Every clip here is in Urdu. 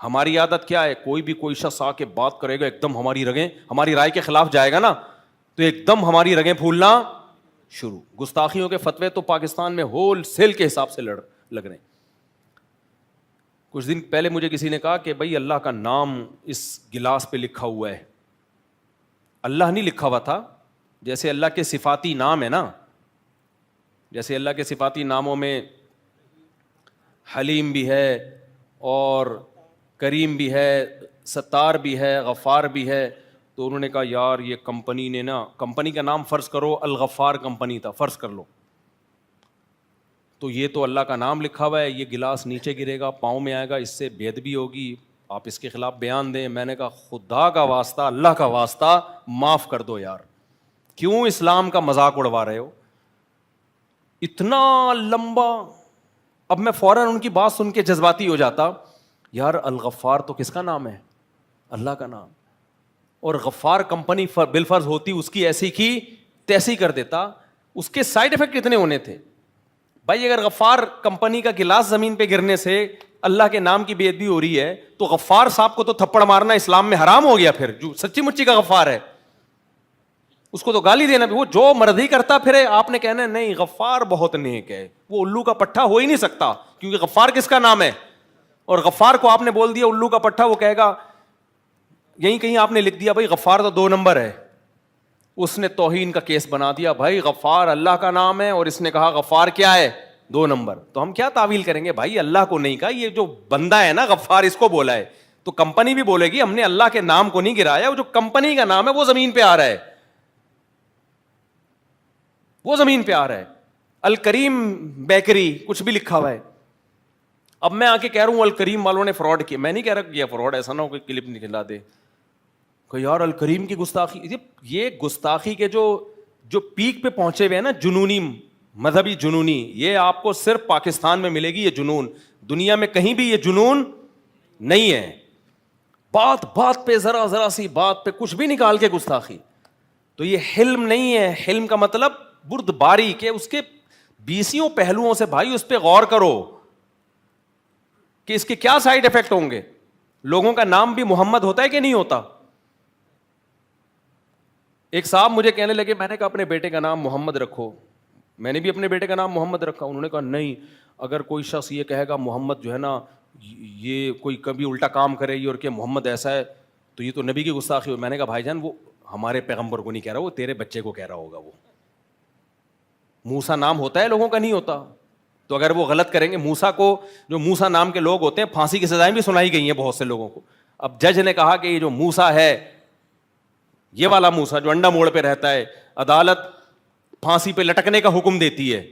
ہماری عادت کیا ہے, کوئی بھی کوئی شخص آ کے بات کرے گا, ایک دم ہماری رگیں, ہماری رائے کے خلاف جائے گا نا تو ایک دم ہماری رگیں پھولنا شروع. گستاخیوں کے فتوے تو پاکستان میں ہول سیل کے حساب سے لگ رہے ہیں. کچھ دن پہلے مجھے کسی نے کہا کہ بھائی اللہ کا نام اس گلاس پہ لکھا ہوا ہے. اللہ نہیں لکھا ہوا تھا, جیسے اللہ کے صفاتی نام ہے نا, جیسے اللہ کے صفاتی ناموں میں حلیم بھی ہے اور کریم بھی ہے, ستار بھی ہے, غفار بھی ہے. تو انہوں نے کہا یار یہ کمپنی نے نا, کمپنی کا نام فرض کرو الغفار کمپنی تھا, فرض کر لو, تو یہ تو اللہ کا نام لکھا ہوا ہے, یہ گلاس نیچے گرے گا, پاؤں میں آئے گا, اس سے بے ادبی ہوگی, آپ اس کے خلاف بیان دیں. میں نے کہا خدا کا واسطہ, اللہ کا واسطہ معاف کر دو یار, کیوں اسلام کا مذاق اڑوا رہے ہو اتنا لمبا. اب میں فوراً ان کی بات سن کے جذباتی ہو جاتا, یار الغفار تو کس کا نام ہے؟ اللہ کا نام. اور غفار کمپنی بالفرض ہوتی اس کی ایسی کی تیسی کر دیتا. اس کے سائڈ افیکٹ کتنے ہونے تھے بھائی. اگر غفار کمپنی کا گلاس زمین پہ گرنے سے اللہ کے نام کی بے ادبی ہو رہی ہے تو غفار صاحب کو تو تھپڑ مارنا اسلام میں حرام ہو گیا. پھر جو سچی مچی کا غفار ہے اس کو تو گالی دینا بھی, وہ جو مرضی کرتا پھرے, آپ نے کہنا نہیں غفار بہت نیک ہے, وہ الو کا پٹھا ہو ہی نہیں سکتا کیونکہ غفار کس کا نام ہے. اور غفار کو آپ نے بول دیا الو کا پٹھا, وہ کہے گا یہیں کہیں آپ نے لکھ دیا بھائی غفار تو 2 نمبر ہے, اس نے توہین کا کیس بنا دیا. بھائی غفار اللہ کا نام ہے اور اس نے کہا غفار کیا ہے 2 نمبر. تو ہم کیا تعویل کریں گے بھائی, اللہ کو نہیں کہا, یہ جو بندہ ہے نا غفار اس کو بولا ہے. تو کمپنی بھی بولے گی ہم نے اللہ کے نام کو نہیں گرایا, وہ جو کمپنی کا نام ہے وہ زمین پہ آ رہا ہے, وہ زمین پہ آ رہا ہے. الکریم بیکری کچھ بھی لکھا ہوا ہے. اب میں آ کے کہہ رہا ہوں الکریم والوں نے فراڈ کیا, میں نہیں کہہ رہا کہ یہ فراڈ, ایسا نہ ہو کہ کلپ نکلا دے کہ یار الکریم کی گستاخی. یہ گستاخی کے جو پیک پہ پہنچے ہوئے ہیں نا, جنونی مذہبی جنونی, یہ آپ کو صرف پاکستان میں ملے گی یہ جنون, دنیا میں کہیں بھی یہ جنون نہیں ہے. بات بات پہ, ذرا سی بات پہ کچھ بھی نکال کے گستاخی. تو یہ حلم نہیں ہے. حلم کا مطلب بردباری کے اس کے 20 پہلوؤں سے بھائی اس پہ غور کرو کہ اس کے کیا سائڈ افیکٹ ہوں گے. لوگوں کا نام بھی محمد ہوتا ہے کہ نہیں ہوتا؟ ایک صاحب مجھے کہنے لگے, میں نے کہا اپنے بیٹے کا نام محمد رکھو. میں نے بھی اپنے بیٹے کا نام محمد رکھا. انہوں نے کہا نہیں, اگر کوئی شخص یہ کہے گا محمد جو ہے نا, یہ کوئی کبھی الٹا کام کرے گی اور کہ محمد ایسا ہے تو یہ تو نبی کی گستاخی ہو. میں نے کہا بھائی جان وہ ہمارے پیغمبر کو نہیں کہہ رہا, وہ تیرے بچے کو کہہ رہا ہوگا. وہ موسیٰ نام ہوتا ہے, لوگوں کا نہیں ہوتا. تو اگر وہ غلط کریں گے, موسیٰ کو, جو موسیٰ نام کے لوگ ہوتے ہیں پھانسی کی سزائیں بھی سنائی گئی ہیں بہت سے لوگوں کو. اب جج نے کہا کہ یہ جو موسیٰ ہے, یہ والا موسیٰ جو انڈا موڑ پہ رہتا ہے, عدالت پھانسی پہ لٹکنے کا حکم دیتی ہے.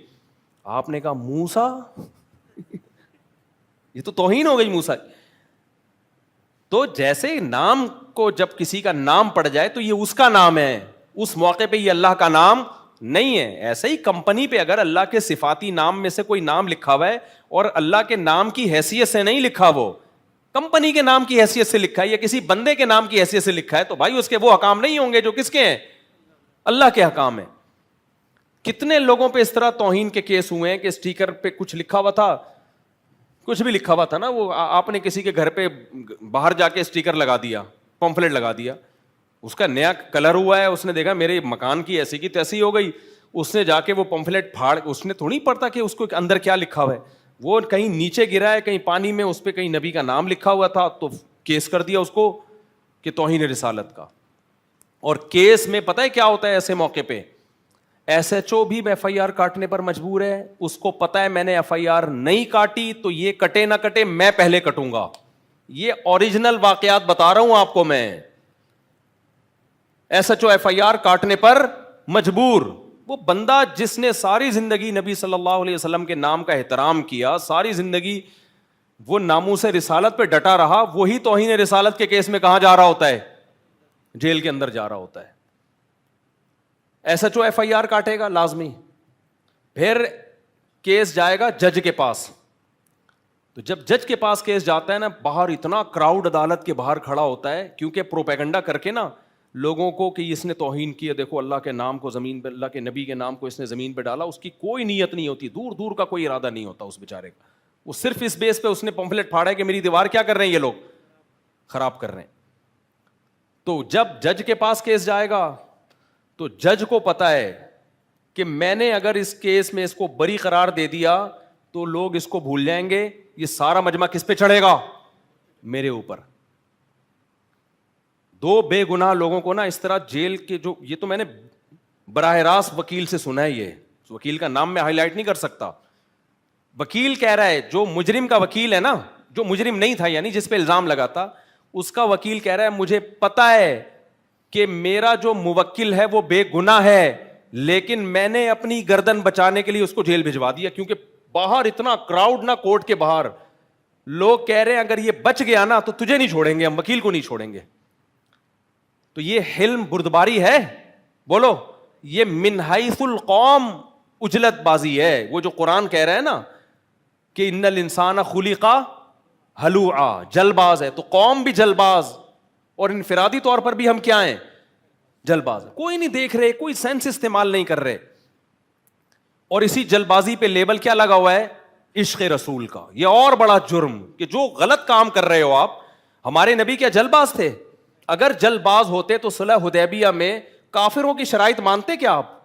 آپ نے کہا موسیٰ, یہ تو توہین ہو گئی موسیٰ. تو جیسے نام کو جب کسی کا نام پڑ جائے تو یہ اس کا نام ہے, اس موقع پہ یہ اللہ کا نام نہیں ہے. ایسے ہی کمپنی پہ اگر اللہ کے صفاتی نام میں سے کوئی نام لکھا ہوا ہے اور اللہ کے نام کی حیثیت سے نہیں لکھا, وہ کمپنی کے نام کی حیثیت سے لکھا ہے یا کسی بندے کے نام کی حیثیت سے لکھا ہے, تو بھائی اس کے وہ حکام نہیں ہوں گے جو کس کے ہیں, اللہ کے حکام ہیں. کتنے لوگوں پہ اس طرح توہین کے کیس ہوئے ہیں کہ اسٹیکر پہ کچھ لکھا ہوا تھا, کچھ بھی لکھا ہوا تھا نا, وہ آپ نے کسی کے گھر پہ باہر جا کے اسٹیکر لگا دیا, پمفلٹ لگا دیا, اس کا نیا کلر ہوا ہے, اس نے دیکھا میرے مکان کی ایسی کی تیسی ہو گئی, اس نے جا کے وہ پمفلٹ پھاڑ, اس نے تھوڑی پڑھتا کہ اس کو اندر کیا لکھا ہوا ہے, وہ کہیں نیچے گرا ہے کہیں پانی میں, اس پہ کہیں نبی کا نام لکھا ہوا تھا تو کیس کر دیا اس کو کہ توہین رسالت کا. اور کیس میں پتہ ہے کیا ہوتا ہے ایسے موقع پہ, ایس ایچ او بھی ایف آئی آر کاٹنے پر مجبور ہے. اس کو پتا ہے میں نے ایف آئی آر نہیں کاٹی تو یہ کٹے نہ کٹے میں پہلے کٹوں گا. یہ اوریجنل واقعات بتا رہا ہوں آپ کو میں. S H O F I R کاٹنے پر مجبور. وہ بندہ جس نے ساری زندگی نبی صلی اللہ علیہ وسلم کے نام کا احترام کیا, ساری زندگی وہ ناموس رسالت پہ ڈٹا رہا, وہی توہین رسالت کے کیس میں کہاں جا رہا ہوتا ہے, جیل کے اندر جا رہا ہوتا ہے. S H O F I R کاٹے گا لازمی, پھر کیس جائے گا جج کے پاس. تو جب جج کے پاس کیس جاتا ہے نا, باہر اتنا کراؤڈ عدالت کے باہر کھڑا ہوتا ہے, کیونکہ پروپیگنڈا کر کے نا لوگوں کو کہ اس نے توہین کیا, دیکھو اللہ کے نام کو زمین پہ, اللہ کے نبی کے نام کو اس نے زمین پہ ڈالا. اس کی کوئی نیت نہیں ہوتی, دور دور کا کوئی ارادہ نہیں ہوتا اس بیچارے کا. وہ صرف اس بیس پہ اس نے پمفلٹ پھاڑا ہے کہ میری دیوار کیا کر رہے ہیں یہ لوگ, خراب کر رہے ہیں. تو جب جج کے پاس کیس جائے گا تو جج کو پتا ہے کہ میں نے اگر اس کیس میں اس کو بری قرار دے دیا تو لوگ اس کو بھول جائیں گے, یہ سارا مجمع کس پہ چڑھے گا؟ میرے اوپر. دو بے گناہ لوگوں کو نا اس طرح جیل کے, جو یہ تو میں نے براہ راست وکیل سے سنا ہے, یہ وکیل کا نام میں ہائی لائٹ نہیں کر سکتا. وکیل کہہ رہا ہے, جو مجرم کا وکیل ہے نا, جو مجرم نہیں تھا یعنی جس پہ الزام لگا تھا, اس کا وکیل کہہ رہا ہے مجھے پتا ہے کہ میرا جو موکل ہے وہ بے گناہ ہے, لیکن میں نے اپنی گردن بچانے کے لیے اس کو جیل بھجوا دیا, کیونکہ باہر اتنا کراؤڈ نا, کورٹ کے باہر لوگ کہہ رہے ہیں اگر یہ بچ گیا نا تو تجھے نہیں چھوڑیں گے, ہم وکیل کو نہیں چھوڑیں گے. تو یہ حلم بردباری ہے؟ بولو, یہ من حیث القوم اجلت بازی ہے. وہ جو قرآن کہہ رہا ہے نا کہ ان الانسان خلق ہلوعا, جل باز ہے, تو قوم بھی جل باز, اور انفرادی طور پر بھی ہم کیا ہیں؟ جل باز. کوئی نہیں دیکھ رہے, کوئی سینس استعمال نہیں کر رہے, اور اسی جل بازی پہ لیبل کیا لگا ہوا ہے؟ عشق رسول کا. یہ اور بڑا جرم کہ جو غلط کام کر رہے ہو آپ. ہمارے نبی کیا جل باز تھے؟ اگر جل باز ہوتے تو صلح حدیبیہ میں کافروں کی شرائط مانتے کیا آپ؟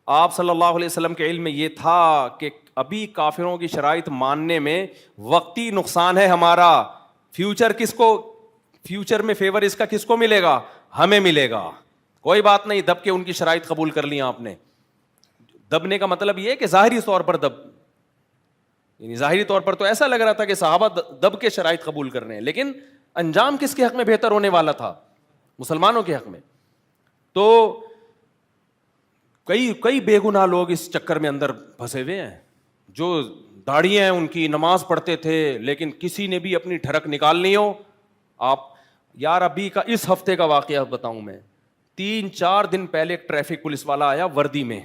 آپ صلی اللہ علیہ وسلم کے علم میں یہ تھا کہ ابھی کافروں کی شرائط ماننے میں وقتی نقصان ہے ہمارا, فیوچر کس کو, فیوچر میں فیور اس کا کس کو ملے گا؟ ہمیں ملے گا. کوئی بات نہیں, دب کے ان کی شرائط قبول کر لی آپ نے. دبنے کا مطلب یہ ہے کہ ظاہری طور پر دب, یعنی ظاہری طور پر تو ایسا لگ رہا تھا کہ صحابہ دب کے شرائط قبول کر رہے ہیں, لیکن انجام کس کے حق میں بہتر ہونے والا تھا؟ مسلمانوں کے حق میں. تو کئی بے گناہ لوگ اس چکر میں اندر پھنسے ہوئے ہیں, جو داڑیاں ہیں ان کی, نماز پڑھتے تھے, لیکن کسی نے بھی اپنی ٹھڑک نکالنی ہو. آپ یار ابھی کا اس ہفتے کا واقعہ بتاؤں میں, 3-4 دن پہلے ایک ٹریفک پولیس والا آیا وردی میں,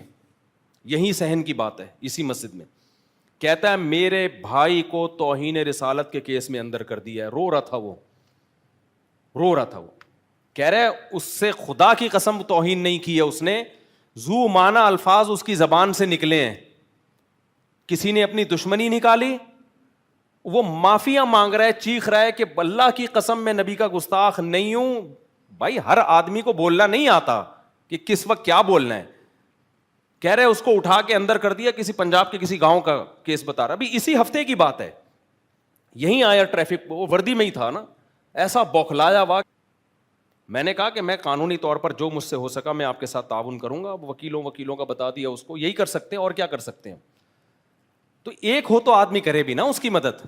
یہی صحن کی بات ہے, اسی مسجد میں, کہتا ہے میرے بھائی کو توہین رسالت کے کیس میں اندر کر دیا ہے. رو رہا تھا وہ, کہہ رہے اس سے خدا کی قسم توہین نہیں کی ہے اس نے, ذو معنی الفاظ اس کی زبان سے نکلے ہیں, کسی نے اپنی دشمنی نکالی, وہ معافیاں مانگ رہا ہے, چیخ رہا ہے کہ اللہ کی قسم میں نبی کا گستاخ نہیں ہوں. بھائی ہر آدمی کو بولنا نہیں آتا کہ کس وقت کیا بولنا ہے. کہہ رہے اس کو اٹھا کے اندر کر دیا, کسی پنجاب کے کسی گاؤں کا کیس بتا رہا, ابھی اسی ہفتے کی بات ہے. یہیں آیا ٹریفک, وہ وردی میں ہی تھا نا, ایسا بوکھلایا ہوا. میں نے کہا کہ میں قانونی طور پر جو مجھ سے ہو سکا میں آپ کے ساتھ تعاون کروں گا. وکیلوں کا بتا دیا اس کو, یہی کر سکتے ہیں اور کیا کر سکتے ہیں. تو ایک ہو تو آدمی کرے بھی نا اس کی مدد,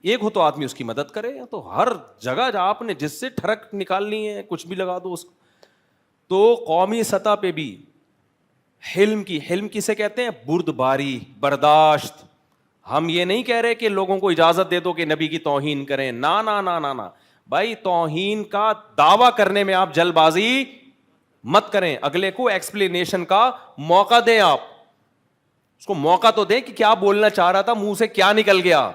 ایک ہو تو آدمی اس کی مدد کرے. تو ہر جگہ آپ نے جس سے ٹھڑک نکالنی ہے کچھ بھی لگا دو اس کو. تو قومی سطح پہ بھی حلم کسے کہتے ہیں؟ بردباری, برداشت. ہم یہ نہیں کہہ رہے کہ لوگوں کو اجازت دے دو کہ نبی کی توہین کریں, نا نا نا نا نا بھائی, توہین کا دعویٰ کرنے میں آپ جلد بازی مت کریں, اگلے کو ایکسپلینیشن کا موقع دیں, آپ اس کو موقع تو دیں کہ کیا بولنا چاہ رہا تھا, منہ سے کیا نکل گیا.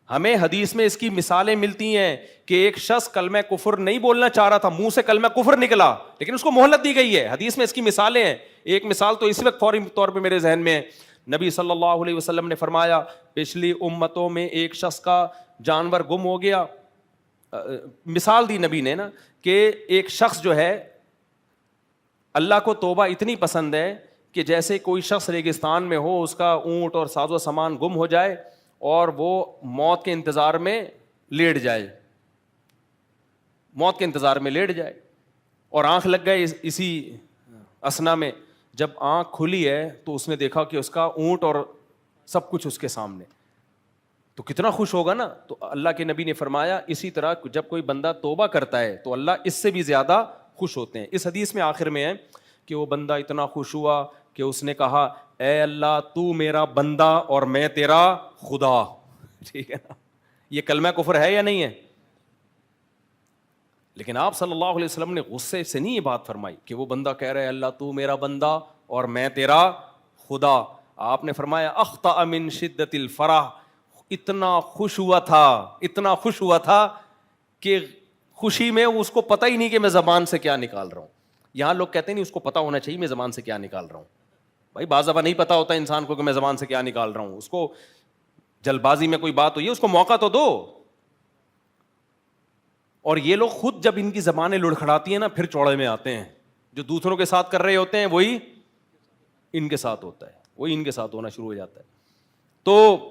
ہمیں حدیث میں اس کی مثالیں ملتی ہیں کہ ایک شخص کلمہ کفر نہیں بولنا چاہ رہا تھا, منہ سے کلمہ کفر نکلا, لیکن اس کو مہلت دی گئی ہے. حدیث میں اس کی مثالیں ہیں. ایک مثال تو اس وقت فوری طور پہ میرے ذہن میں ہے, نبی صلی اللہ علیہ وسلم نے فرمایا پچھلی امتوں میں ایک شخص کا جانور گم ہو گیا. مثال دی نبی نے نا کہ ایک شخص جو ہے, اللہ کو توبہ اتنی پسند ہے کہ جیسے کوئی شخص ریگستان میں ہو, اس کا اونٹ اور ساز و سامان گم ہو جائے اور وہ موت کے انتظار میں لیٹ جائے, اور آنکھ لگ گئے اسی اسنا میں. جب آنکھ کھلی ہے تو اس نے دیکھا کہ اس کا اونٹ اور سب کچھ اس کے سامنے, تو کتنا خوش ہوگا نا. تو اللہ کے نبی نے فرمایا اسی طرح جب کوئی بندہ توبہ کرتا ہے تو اللہ اس سے بھی زیادہ خوش ہوتے ہیں. اس حدیث میں آخر میں ہے کہ وہ بندہ اتنا خوش ہوا کہ اس نے کہا اے اللہ تو میرا بندہ اور میں تیرا خدا. ٹھیک ہے نا, یہ کلمہ کفر ہے یا نہیں ہے؟ لیکن آپ صلی اللہ علیہ وسلم نے غصے سے نہیں یہ بات فرمائی کہ وہ بندہ کہہ رہا ہے اللہ تو میرا بندہ اور میں تیرا خدا. آپ نے فرمایا اخطأ من شدت الفرح, اتنا خوش ہوا تھا کہ خوشی میں اس کو پتہ ہی نہیں کہ میں زبان سے کیا نکال رہا ہوں. یہاں لوگ کہتے ہیں نہیں اس کو پتہ ہونا چاہیے میں زبان سے کیا نکال رہا ہوں. بھائی بعض دفعہ نہیں پتہ ہوتا انسان کو کہ میں زبان سے کیا نکال رہا ہوں. اس کو جلد بازی میں کوئی بات ہوئی ہے اس کو موقع تو دو. اور یہ لوگ خود جب ان کی زبانیں لڑکھڑاتی ہیں نا پھر چوڑے میں آتے ہیں. جو دوسروں کے ساتھ کر رہے ہوتے ہیں وہی ان کے ساتھ ہوتا ہے, وہی ان کے ساتھ ہونا شروع ہو جاتا ہے. تو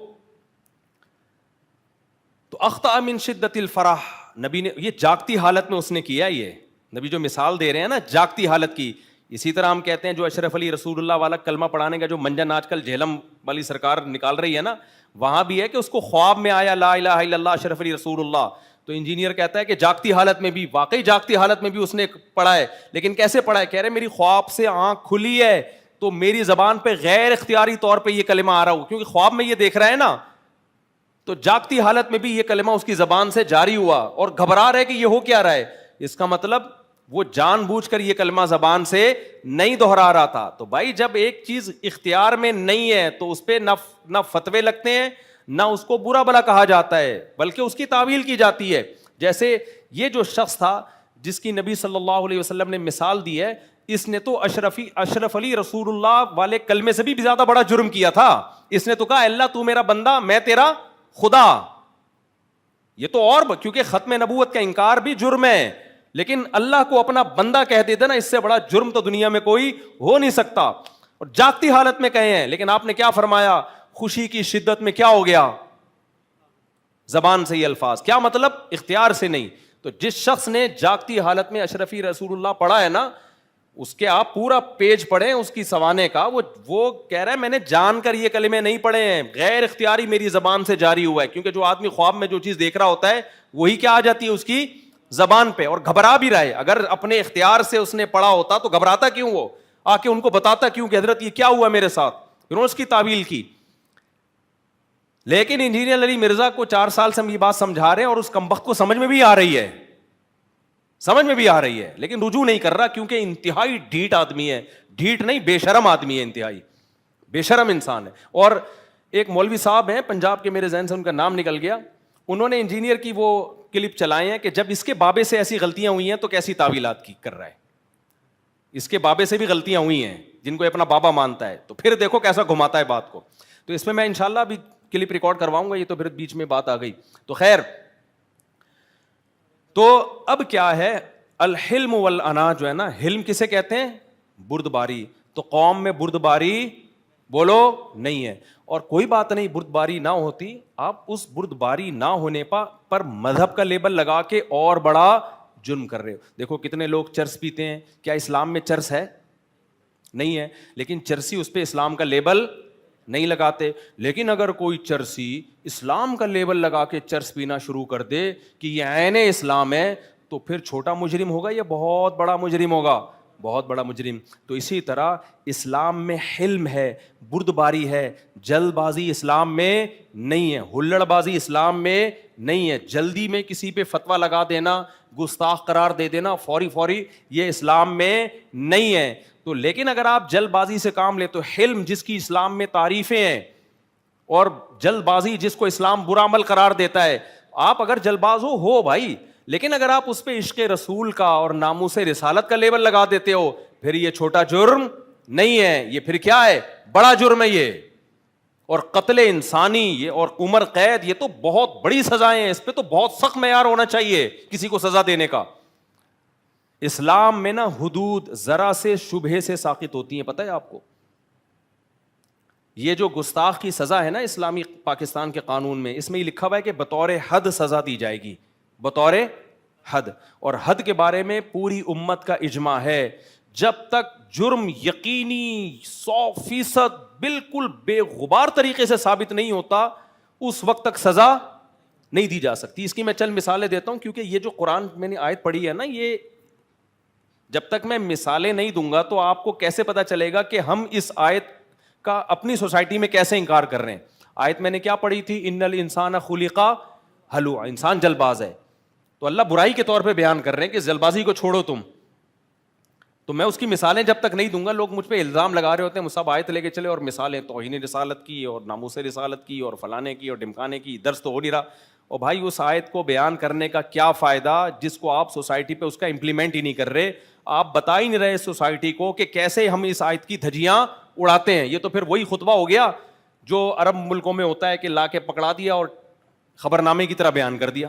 اخطأ من شدت الفرح, نبی نے یہ جاگتی حالت میں اس نے کیا. یہ نبی جو مثال دے رہے ہیں نا جاگتی حالت کی, اسی طرح ہم کہتے ہیں جو اشرف علی رسول اللہ والا کلمہ پڑھانے کا جو منجن آج کل جہلم والی سرکار نکال رہی ہے نا, وہاں بھی ہے کہ اس کو خواب میں آیا لا الہ الا اللہ اشرف علی رسول اللہ, تو انجینئر کہتا ہے کہ جاگتی حالت میں بھی, واقعی جاگتی حالت میں بھی اس نے پڑھا ہے, لیکن کیسے پڑھا ہے؟ کہہ رہے میری خواب سے آنکھ کھلی ہے تو میری زبان پہ غیر اختیاری طور پہ یہ کلمہ آ رہا ہو, کیونکہ خواب میں یہ دیکھ رہا ہے نا, تو جاگتی حالت میں بھی یہ کلمہ اس کی زبان سے جاری ہوا اور گھبرا رہے کہ یہ ہو کیا رہا ہے. اس کا مطلب وہ جان بوجھ کر یہ کلمہ زبان سے نہیں دہرا رہا تھا. تو بھائی جب ایک چیز اختیار میں نہیں ہے تو اس پہ نہ فتوے لگتے ہیں نہ اس کو برا بلا کہا جاتا ہے, بلکہ اس کی تعویل کی جاتی ہے. جیسے یہ جو شخص تھا جس کی نبی صلی اللہ علیہ وسلم نے مثال دی ہے, اس نے تو اشرف علی رسول اللہ والے کلمے سے بھی زیادہ بڑا جرم کیا تھا. اس نے تو کہا اللہ تو میرا بندہ میں تیرا خدا. یہ تو اور کیونکہ ختم نبوت کا انکار بھی جرم ہے, لیکن اللہ کو اپنا بندہ کہہ دیتے نا, اس سے بڑا جرم تو دنیا میں کوئی ہو نہیں سکتا. اور جاگتی حالت میں کہے ہیں, لیکن آپ نے کیا فرمایا؟ خوشی کی شدت میں کیا ہو گیا؟ زبان سے یہ الفاظ, کیا مطلب؟ اختیار سے نہیں. تو جس شخص نے جاگتی حالت میں اشرفی رسول اللہ پڑھا ہے نا, اس کے آپ پورا پیج پڑھیں اس کی سوانے کا, وہ کہہ رہا ہے میں نے جان کر یہ کلمے نہیں پڑھے ہیں, غیر اختیاری میری زبان سے جاری ہوا ہے. کیونکہ جو آدمی خواب میں جو چیز دیکھ رہا ہوتا ہے وہی کیا آ جاتی ہے اس کی زبان پہ, اور گھبرا بھی رہا ہے. اگر اپنے اختیار سے اس نے پڑھا ہوتا تو گھبراتا کیوں؟ وہ آ کے ان کو بتاتا کیوں کہ حضرت یہ کیا ہوا میرے ساتھ, انہوں نے اس کی تعویل کی. لیکن انجینئر علی مرزا کو 4 سال سے ہم یہ بات سمجھا رہے ہیں اور اس کمبخت کو سمجھ میں بھی آ رہی ہے, سمجھ میں بھی آ رہی ہے, لیکن رجوع نہیں کر رہا کیونکہ انتہائی ڈھیٹ آدمی ہے. ڈھیٹ نہیں, بے شرم آدمی ہے, انتہائی بے شرم انسان ہے. اور ایک مولوی صاحب ہیں پنجاب کے, میرے ذہن سے ان کا نام نکل گیا, انہوں نے انجینئر کی وہ کلپ چلائے ہیں کہ جب اس کے بابے سے ایسی غلطیاں ہوئی ہیں تو کیسی تعویلات کی کر رہا ہے. اس کے بابے سے بھی غلطیاں ہوئی ہیں جن کو اپنا بابا مانتا ہے, تو پھر دیکھو کیسا گھماتا ہے بات کو. تو اس میں انشاءاللہ ابھی کلپ ریکارڈ کرواؤں گا, یہ تو پھر بیچ میں بات آ گئی. تو خیر, تو اب کیا ہے, الحلم والانا جو ہے نا, حلم کسے کہتے ہیں؟ بردباری. تو قوم میں بردباری بولو نہیں ہے. اور کوئی بات نہیں, بردباری نہ ہوتی, آپ اس بردباری نہ ہونے پر مذہب کا لیبل لگا کے اور بڑا جرم کر رہے ہو. دیکھو کتنے لوگ چرس پیتے ہیں, کیا اسلام میں چرس ہے؟ نہیں ہے, لیکن چرسی اس پہ اسلام کا لیبل نہیں لگاتے. لیکن اگر کوئی چرسی اسلام کا لیبل لگا کے چرس پینا شروع کر دے کہ یہ عین اسلام ہے, تو پھر چھوٹا مجرم ہوگا یا بہت بڑا مجرم ہوگا؟ بہت بڑا مجرم. تو اسی طرح اسلام میں حلم ہے, بردباری ہے, جلد بازی اسلام میں نہیں ہے, ہلڑ بازی اسلام میں نہیں ہے, جلدی میں کسی پہ فتویٰ لگا دینا, گستاخ قرار دے دینا فوری, یہ اسلام میں نہیں ہے. تو لیکن اگر آپ جلد بازی سے کام لے تو حلم جس کی اسلام میں تعریفیں ہیں, اور جلد بازی جس کو اسلام برا عمل قرار دیتا ہے, آپ اگر جلد باز ہو بھائی, لیکن اگر آپ اس پہ عشق رسول کا اور ناموس رسالت کا لیبل لگا دیتے ہو, پھر یہ چھوٹا جرم نہیں ہے, یہ پھر کیا ہے؟ بڑا جرم ہے یہ. اور قتل انسانی یہ اور عمر قید, یہ تو بہت بڑی سزائیں ہیں, اس پہ تو بہت سخت معیار ہونا چاہیے کسی کو سزا دینے کا. اسلام میں نا حدود ذرا سے شبہے سے ساقط ہوتی ہیں, پتہ ہے آپ کو؟ یہ جو گستاخ کی سزا ہے نا اسلامی پاکستان کے قانون میں, اس میں یہ لکھا ہوا ہے کہ بطور حد سزا دی جائے گی, بطور حد. اور حد کے بارے میں پوری امت کا اجماع ہے, جب تک جرم یقینی 100% بالکل بے غبار طریقے سے ثابت نہیں ہوتا, اس وقت تک سزا نہیں دی جا سکتی. اس کی میں چند مثالیں دیتا ہوں, کیونکہ یہ جو قرآن میں نے آیت پڑھی ہے نا, یہ جب تک میں مثالیں نہیں دوں گا تو آپ کو کیسے پتا چلے گا کہ ہم اس آیت کا اپنی سوسائٹی میں کیسے انکار کر رہے ہیں. آیت میں نے کیا پڑھی تھی؟ ان الانسان خلق ہلوعا, انسان جلد باز ہے. تو اللہ برائی کے طور پہ بیان کر رہے ہیں کہ جلد بازی کو چھوڑو تم. تو میں اس کی مثالیں جب تک نہیں دوں گا, لوگ مجھ پہ الزام لگا رہے ہوتے ہیں سب آیت لے کے چلے اور مثالیں توہین رسالت کی اور ناموس رسالت کی اور فلانے کی اور ڈمکانے کی, درس تو ہو نہیں رہا. اور بھائی اس آیت کو بیان کرنے کا کیا فائدہ جس کو آپ سوسائٹی پہ اس کا امپلیمنٹ ہی نہیں کر رہے, آپ بتا ہی نہیں رہے سوسائٹی کو کہ کیسے ہم اس آیت کی دھجیاں اڑاتے ہیں. یہ تو پھر وہی خطبہ ہو گیا جو عرب ملکوں میں ہوتا ہے کہ لا کے پکڑا دیا اور خبر نامے کی طرح بیان کر دیا.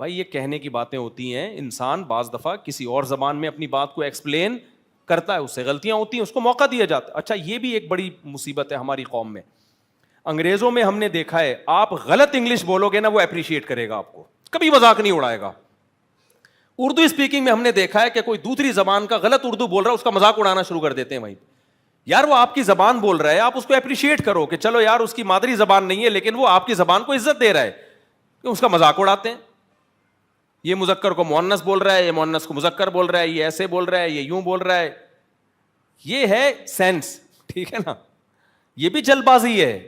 بھائی یہ کہنے کی باتیں ہوتی ہیں, انسان بعض دفعہ کسی اور زبان میں اپنی بات کو ایکسپلین کرتا ہے, اس سے غلطیاں ہوتی ہیں, اس کو موقع دیا جاتا ہے. اچھا یہ بھی ایک بڑی مصیبت ہے ہماری قوم میں. انگریزوں میں ہم نے دیکھا ہے, آپ غلط انگلش بولو گے نا وہ اپریشیٹ کرے گا آپ کو, کبھی مذاق نہیں اڑائے گا. اردو اسپیکنگ میں ہم نے دیکھا ہے کہ کوئی دوسری زبان کا غلط اردو بول رہا ہے, اس کا مذاق اڑانا شروع کر دیتے ہیں. بھائی یار وہ آپ کی زبان بول رہا ہے, آپ اس کو اپریشیٹ کرو کہ چلو یار اس کی مادری زبان نہیں ہے لیکن وہ آپ کی زبان کو عزت دے رہا ہے, کہ اس کا مذاق اڑاتے ہیں. یہ مذکر کو مؤنث بول رہا ہے, یہ مؤنث کو مذکر بول رہا ہے, یہ ایسے بول رہا ہے, یہ یوں بول رہا ہے. یہ ہے سینس, ٹھیک ہے نا, یہ بھی جلد بازی ہے.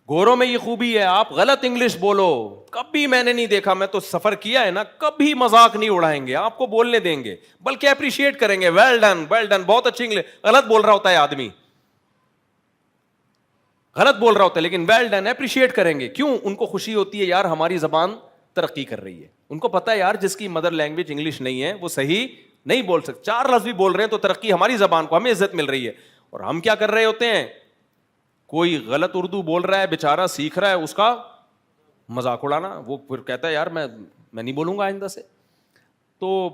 گوروں میں یہ خوبی ہے, آپ غلط انگلش بولو, کبھی میں نے نہیں دیکھا, میں تو سفر کیا ہے نا, کبھی مذاق نہیں اڑائیں گے, آپ کو بولنے دیں گے, بلکہ اپریشیٹ کریں گے, ویل ڈن ویل ڈن, بہت اچھی انگلش. غلط بول رہا ہوتا ہے آدمی, غلط بول رہا ہوتا ہے لیکن ویل ڈن اپریشیٹ کریں گے. کیوں؟ ان کو خوشی ہوتی ہے یار ہماری زبان ترقی کر رہی ہے. ان کو پتا ہے یار جس کی مدر لینگویج انگلش نہیں ہے وہ صحیح نہیں بول سکتا, 4 لفظ بھی بول رہے ہیں تو ترقی ہماری زبان کو, ہمیں عزت مل رہی ہے. اور ہم کیا کر رہے ہوتے ہیں, کوئی غلط اردو بول رہا ہے بیچارہ, سیکھ رہا ہے, اس کا مذاق اڑانا. وہ پھر کہتا ہے یار میں نہیں بولوں گا آئندہ سے. تو